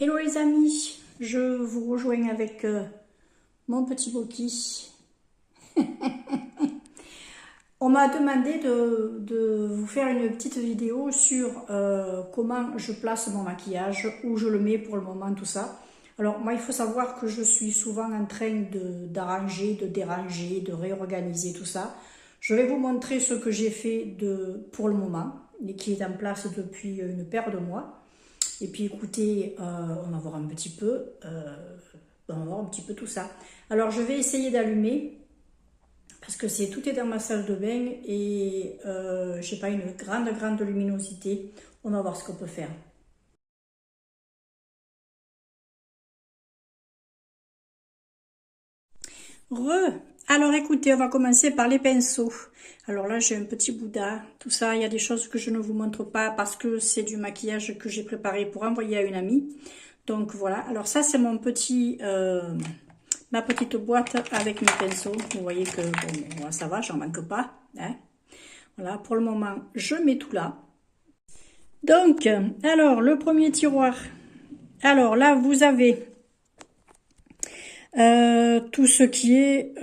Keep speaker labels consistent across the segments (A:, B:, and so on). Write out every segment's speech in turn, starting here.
A: Hello les amis, je vous rejoins avec mon petit Boki. On m'a demandé de vous faire une petite vidéo sur comment je place mon maquillage, où je le mets pour le moment, tout ça. Alors moi, il faut savoir que je suis souvent en train d'arranger, de déranger, de réorganiser tout ça. Je vais vous montrer ce que j'ai fait pour le moment, et qui est en place depuis une paire de mois. Et puis écoutez, on va voir un petit peu, tout ça. Alors je vais essayer d'allumer parce que tout est dans ma salle de bain et j'ai pas une grande luminosité. On va voir ce qu'on peut faire. Alors écoutez, on va commencer par les pinceaux. Alors là, j'ai un petit Bouddha, tout ça. Il y a des choses que je ne vous montre pas parce que c'est du maquillage que j'ai préparé pour envoyer à une amie. Donc voilà. Alors ça, c'est mon petit, ma petite boîte avec mes pinceaux. Vous voyez que bon, ça va, j'en manque pas. Hein. Voilà, pour le moment, je mets tout là. Donc, alors, le premier tiroir. Alors là, vous avez tout ce qui est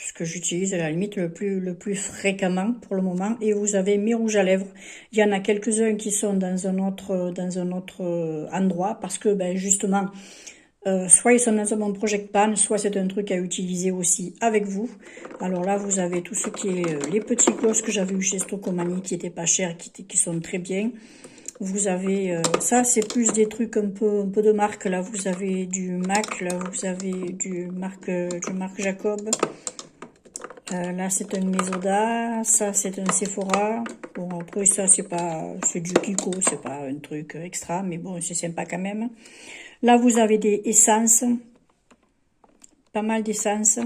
A: ce que j'utilise à la limite le plus fréquemment pour le moment. Et vous avez mes rouges à lèvres. Il y en a quelques-uns qui sont dans un autre endroit parce que ben, justement, soit ils sont dans mon project pan, soit c'est un truc à utiliser aussi avec vous. Alors là, vous avez tout ce qui est les petits gloss que j'avais eu chez Stocomanie qui étaient pas chers, qui sont très bien. Vous avez, ça c'est plus des trucs un peu de marque. Là, vous avez du MAC, là vous avez du marque Jacob. Là, c'est un Mesoda, ça c'est un Sephora. Bon, après ça c'est du Kiko, c'est pas un truc extra, mais bon, c'est sympa quand même. Là, vous avez des essences, pas mal d'essences.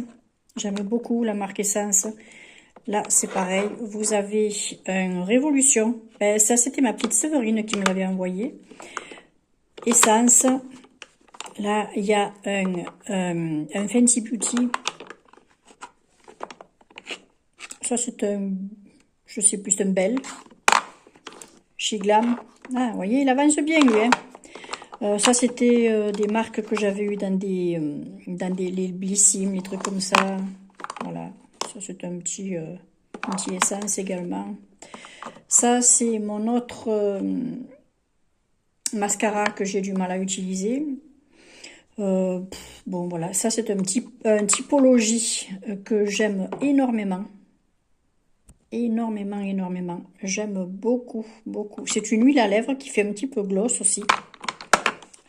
A: J'aime beaucoup la marque Essence. Là, c'est pareil. Vous avez un Révolution. Ben, ça, c'était ma petite Séverine qui me l'avait envoyé. Essence. Là, il y a un Fenty Beauty. Ça, c'est un, je sais plus, c'est un Belle. Chez Glam. Ah, vous voyez, il avance bien, lui, hein. Ça, c'était des marques que j'avais eues dans les Blissim, les trucs comme ça. Voilà. Ça, c'est un petit essence également. Ça, c'est mon autre mascara que j'ai du mal à utiliser. Bon, voilà. Ça, c'est un typologie que j'aime énormément. Énormément. J'aime beaucoup. C'est une huile à lèvres qui fait un petit peu gloss aussi.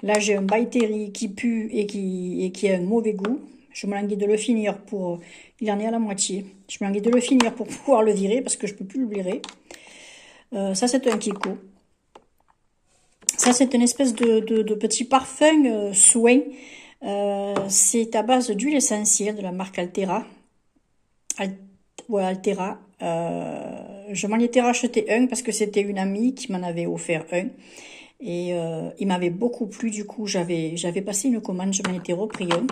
A: Là, j'ai un By Terry qui pue et qui a un mauvais goût. Je me languis de le finir pour... Il en est à la moitié. Je me languis de le finir pour pouvoir le virer parce que je peux plus le virer. Ça, c'est un Kiko. Ça, c'est une espèce de petit parfum soin. C'est à base d'huile essentielle de la marque Altera. Altera. Je m'en étais racheté un parce que c'était une amie qui m'en avait offert un. Et il m'avait beaucoup plu, du coup j'avais passé une commande, je m'en étais repris un.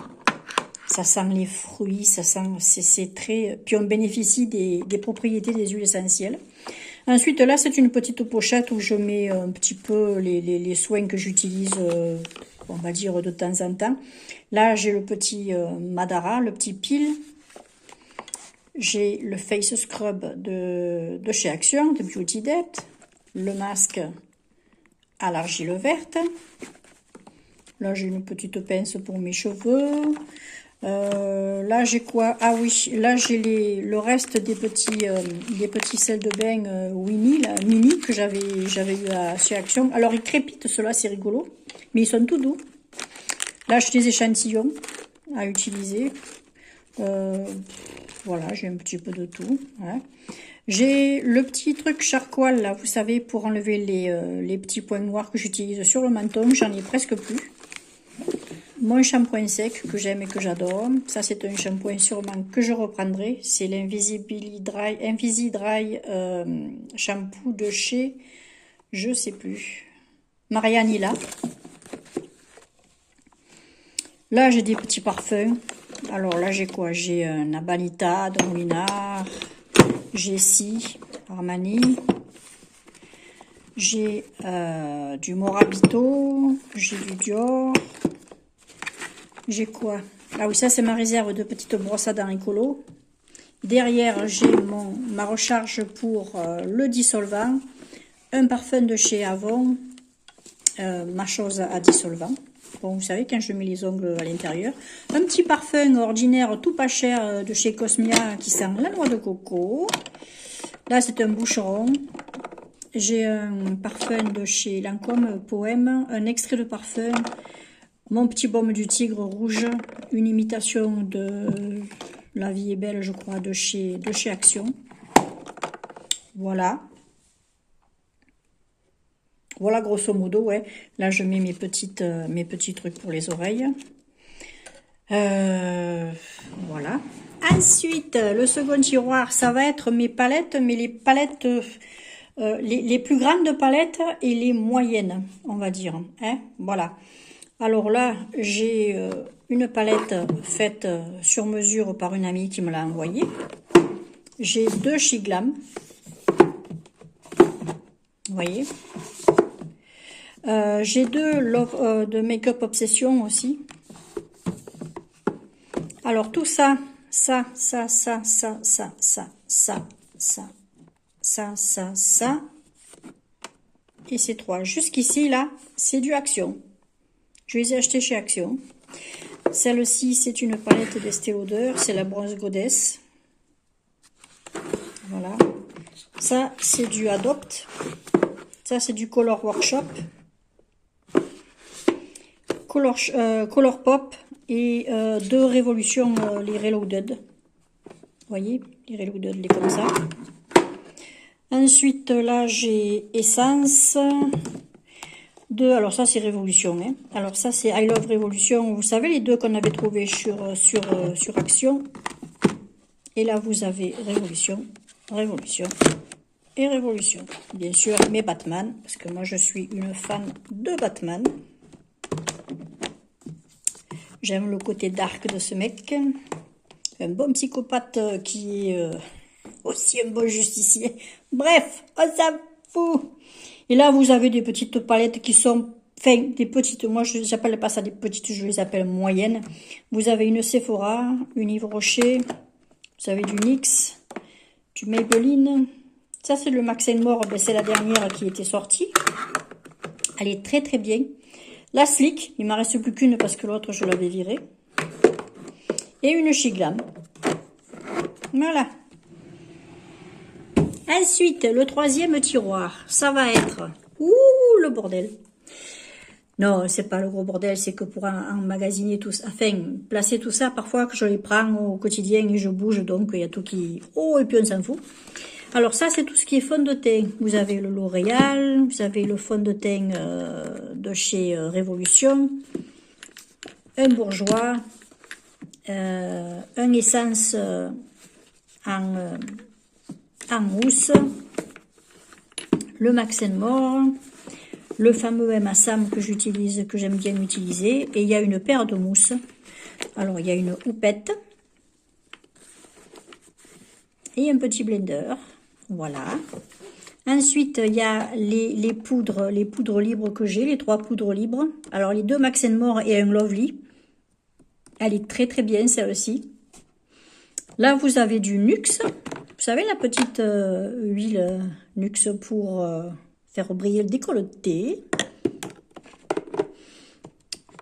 A: Ça sent les fruits, ça sent, c'est très... Puis on bénéficie des propriétés des huiles essentielles. Ensuite là c'est une petite pochette où je mets un petit peu les soins que j'utilise, on va dire de temps en temps. Là j'ai le petit Madara, le petit pile. J'ai le face scrub de chez Action, de Beauty Depth. Le masque à l'argile verte. Là, j'ai une petite pince pour mes cheveux. Là, j'ai quoi? Ah oui, là, j'ai le reste des petits sels de bain Winnie, là, mini, que j'avais eu chez Action. Alors, ils crépitent, ceux-là, c'est rigolo. Mais ils sont tout doux. Là, j'ai des échantillons à utiliser. Voilà, j'ai un petit peu de tout. Hein. J'ai le petit truc charcoal, là, vous savez, pour enlever les petits points noirs que j'utilise sur le menton. J'en ai presque plus. Mon shampoing sec que j'aime et que j'adore. Ça, c'est un shampoing sûrement que je reprendrai. C'est l'Invisi Dry shampoo de chez, je sais plus, Marianilla. Là, j'ai des petits parfums. Alors là, j'ai quoi? J'ai un Abanita, Don Linard, Jessie, Armani. J'ai du Morabito, j'ai du Dior. J'ai quoi? Ah oui, ça c'est ma réserve de petites brosses à dents écolo. Derrière, j'ai ma recharge pour le dissolvant. Un parfum de chez Avon, ma chose à dissolvant. Bon, vous savez, quand je mets les ongles à l'intérieur. Un petit parfum ordinaire, tout pas cher, de chez Cosmia, qui sent la noix de coco. Là, c'est un boucheron. J'ai un parfum de chez Lancôme, Poème. Un extrait de parfum. Mon petit baume du tigre rouge. Une imitation de La vie est belle, je crois, de chez Action. Voilà. Voilà, grosso modo, ouais. Là, je mets mes petits trucs pour les oreilles. Voilà. Ensuite, le second tiroir, ça va être mes palettes, mais les palettes, les plus grandes palettes et les moyennes, on va dire. Hein, voilà. Alors là, j'ai une palette faite sur mesure par une amie qui me l'a envoyée. J'ai 2 chez Glam. Vous voyez. J'ai 2 de Make-up Obsession aussi. Alors tout ça, et ces 3. Jusqu'ici, là, c'est du Action. Je les ai achetés chez Action. Celle-ci, c'est une palette d'Estée Lauder. C'est la Bronze Goddess. Voilà. Ça, c'est du Adopt. Ça, c'est du Color Workshop. Color Pop et 2 Révolutions, les Reloaded. Vous voyez, les Reloaded, les comme ça. Ensuite, là, j'ai Essence. Alors ça, c'est Révolution. Hein. Alors ça, c'est I Love Révolution. Vous savez, les 2 qu'on avait trouvés sur Action. Et là, vous avez Révolution, Révolution et Révolution. Bien sûr, mes Batman, parce que moi, je suis une fan de Batman. J'aime le côté dark de ce mec. Un bon psychopathe qui est aussi un bon justicier. Bref, on s'en fout. Et là, vous avez des petites palettes qui sont... Enfin, des petites, moi, je n'appelle pas ça des petites, je les appelle moyennes. Vous avez une Sephora, une Yves Rocher, vous avez du NYX, du Maybelline. Ça, c'est le Max More, ben, c'est la dernière qui était sortie. Elle est très très bien. La Slick, il m'en reste plus qu'une parce que l'autre, je l'avais virée. Et une chez Glam. Voilà. Ensuite, le 3e tiroir, ça va être... Ouh, le bordel. Non, c'est pas le gros bordel, c'est que pour emmagasiner tout ça, enfin, placer tout ça, parfois que je les prends au quotidien et je bouge, donc il y a tout qui... Oh, et puis on s'en fout. Alors ça, c'est tout ce qui est fond de teint. Vous avez le L'Oréal, vous avez le fond de teint de chez Révolution, un Bourjois, un Essence en mousse, le Max More, le fameux Massam que j'utilise, que j'aime bien utiliser, et il y a une paire de mousses. Alors il y a une houppette et un petit blender, voilà. Ensuite il y a les poudres libres que j'ai, les 3 poudres libres. Alors les 2 Max More et un Lovely. Elle est très très bien celle-ci. Là vous avez du Nuxe. Vous savez, la petite huile Nuxe pour faire briller le décolleté.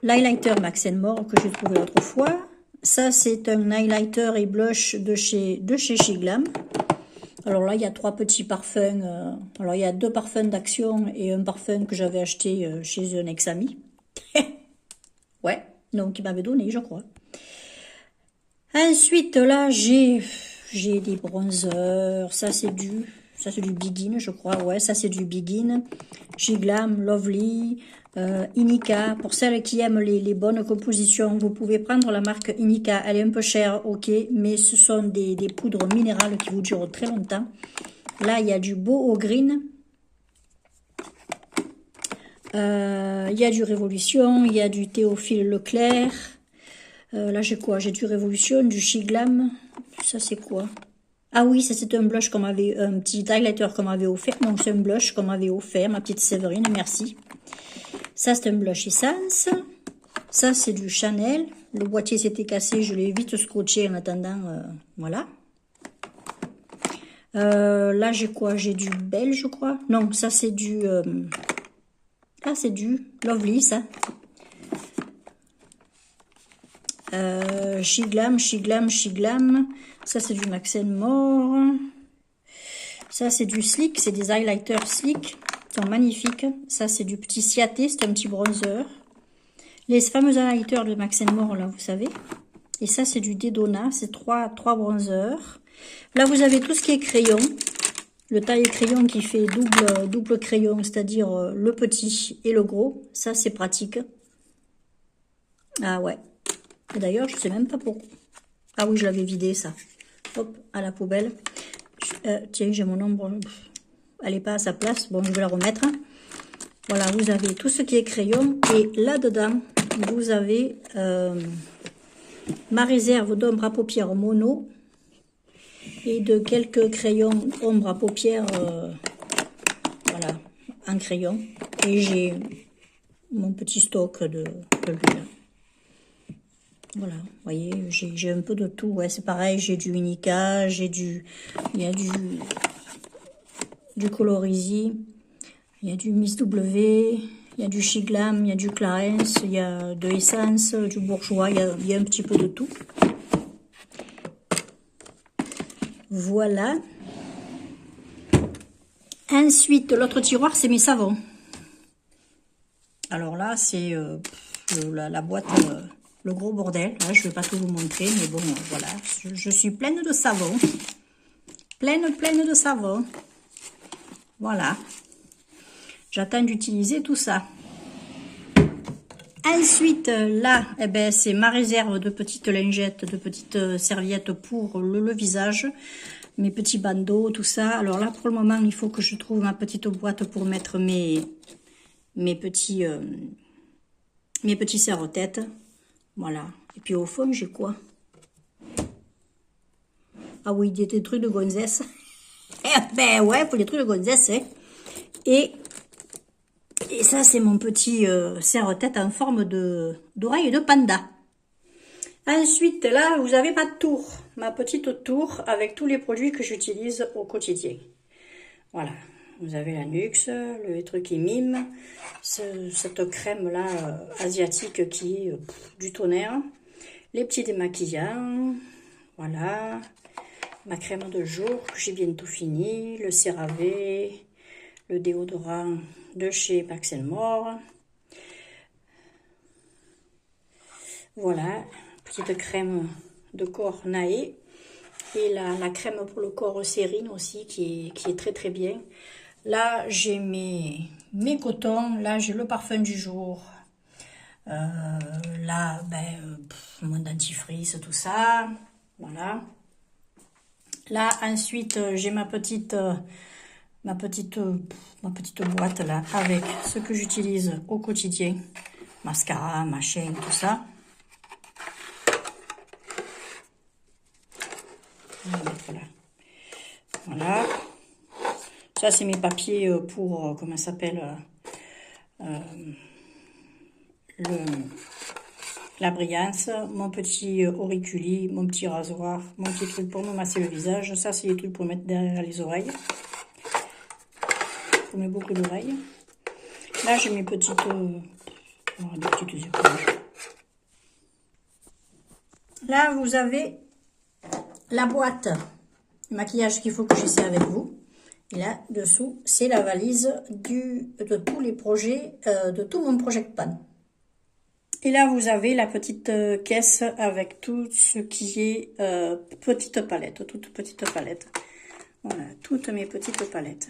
A: L'highlighter Max More que j'ai trouvé l'autre fois. Ça, c'est un highlighter et blush de chez Glam. Alors là, il y a 3 petits parfums. Alors, il y a 2 parfums d'Action et un parfum que j'avais acheté chez un ex-ami. Ouais, donc il m'avait donné, je crois. Ensuite, là, j'ai des bronzers. Ça, c'est du Begin, je crois. Ouais, ça, c'est du Begin. J'ai Glam, Lovely, Inika. Pour celles qui aiment les bonnes compositions, vous pouvez prendre la marque Inika. Elle est un peu chère, ok, mais ce sont des poudres minérales qui vous durent très longtemps. Là, il y a du Beau au Green. Il y a du Révolution, il y a du Théophile Leclerc. Là, j'ai quoi? J'ai du Révolution, du Chiglam. Ça, c'est quoi? Ah oui, ça c'est un blush qu'on m'avait, un petit highlighter qu'on m'avait offert. Non, c'est un blush qu'on m'avait offert, ma petite Séverine, merci. Ça c'est un blush Essence. Ça c'est du Chanel. Le boîtier s'était cassé, je l'ai vite scotché en attendant, voilà. Là j'ai quoi? J'ai du Belle, je crois. Non, ça c'est du... là c'est du Lovely, ça. Shiglam, Shiglam, Shiglam. Ça c'est du Max More. Ça c'est du Sleek, c'est des highlighters Sleek. Ils sont magnifiques. Ça c'est du petit Ciaté, c'est un petit bronzer. Les fameux highlighters de Max More, là, vous savez. Et ça c'est du Dedona, c'est trois bronzers. Là vous avez tout ce qui est crayon. Le taille crayon qui fait double crayon, c'est-à-dire le petit et le gros. Ça c'est pratique. Ah ouais. D'ailleurs, je sais même pas pourquoi. Ah oui, je l'avais vidé, ça. Hop, à la poubelle. Tiens, j'ai mon ombre. Elle n'est pas à sa place. Bon, je vais la remettre. Voilà, vous avez tout ce qui est crayon. Et là-dedans, vous avez ma réserve d'ombre à paupières mono. Et de quelques crayons ombre à paupières. Voilà, en crayon. Et j'ai mon petit stock de l'huile. Voilà, vous voyez, j'ai un peu de tout. Ouais, c'est pareil, j'ai du Unica, il y a du Colorizi, il y a du Miss W, il y a du Shiglam, il y a du Clarins, il y a de Essence, du Bourgeois, il y a un petit peu de tout. Voilà. Ensuite, l'autre tiroir, c'est mes savons. Alors là, c'est la boîte... le gros bordel, là, je ne vais pas tout vous montrer, mais bon, voilà, je suis pleine de savon. Pleine de savon. Voilà. J'attends d'utiliser tout ça. Ensuite, là, eh ben, c'est ma réserve de petites lingettes, de petites serviettes pour le visage. Mes petits bandeaux, tout ça. Alors là, pour le moment, il faut que je trouve ma petite boîte pour mettre mes petits serre-têtes. Voilà. Et puis au fond, j'ai quoi? Ah oui, des trucs de gonzesse. Ben ouais, pour les trucs de gonzesse. Hein. Et ça, c'est mon petit serre-tête en forme d'oreille de panda. Ensuite, là, vous avez ma tour. Ma petite tour avec tous les produits que j'utilise au quotidien. Voilà. Vous avez la Nuxe, le truc qui mime, cette crème-là asiatique qui est du tonnerre, les petits démaquillants, voilà, ma crème de jour que j'ai bientôt fini, le CeraVe, le déodorant de chez Max More, voilà, petite crème de corps Naé, et la crème pour le corps Sérine aussi qui est très très bien. Là, j'ai mes cotons. Là, j'ai le parfum du jour. Là, ben, mon dentifrice, tout ça. Voilà. Là, ensuite, j'ai ma petite boîte là avec ce que j'utilise au quotidien. Mascara, machin, tout ça. On va mettre là. Voilà. Ça, c'est mes papiers pour, comment ça s'appelle, la brillance, mon petit auriculi, mon petit rasoir, mon petit truc pour me masser le visage. Ça, c'est les trucs pour mettre derrière les oreilles. Pour mes boucles d'oreilles. Là, j'ai mes petites, des petites éponges. Là, vous avez la boîte de maquillage qu'il faut que j'essaie avec vous. Et là, dessous, c'est la valise de tous les projets, de tout mon Project Pan. Et là, vous avez la petite caisse avec tout ce qui est petite palette, toute petite palette. Voilà, toutes mes petites palettes.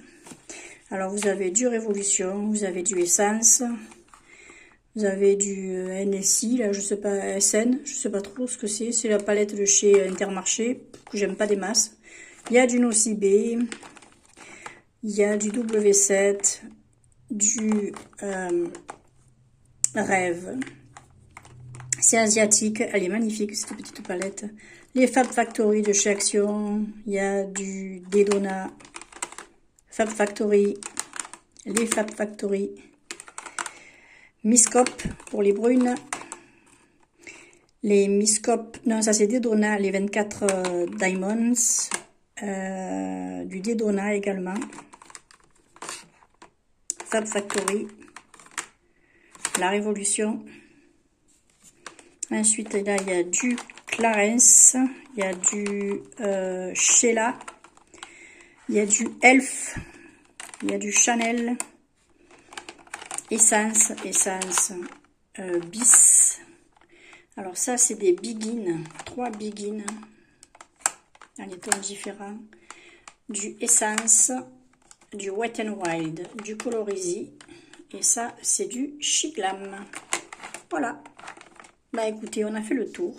A: Alors, vous avez du Révolution, vous avez du Essence, vous avez du NSI, là, je sais pas, SN, je sais pas trop ce que c'est. C'est la palette de chez Intermarché, que j'aime pas des masses. Il y a du Nocibé. Il y a du W7, du Rêve. C'est asiatique, elle est magnifique cette petite palette. Les Fab Factory de chez Action, il y a du Dedona, Fab Factory, les Fab Factory, Miscop pour les brunes, les Miscop, non ça c'est Dedona, les 24 Diamonds, du Dedona également, Fab Factory, la Révolution. Ensuite, là, il y a du Clarence, il y a du Sheila, il y a du Elf, il y a du Chanel, Essence Bis. Alors ça, c'est des Begin, 3 Begin, dans les tons différents. Du Essence, du Wet n Wild, du Colorisy, et ça, c'est du Chic Glam. Voilà. Bah écoutez, on a fait le tour.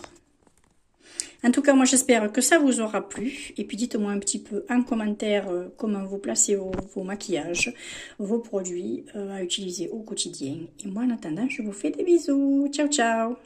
A: En tout cas, moi j'espère que ça vous aura plu. Et puis dites-moi un petit peu en commentaire comment vous placez vos maquillages, vos produits à utiliser au quotidien. Et moi en attendant, je vous fais des bisous. Ciao, ciao!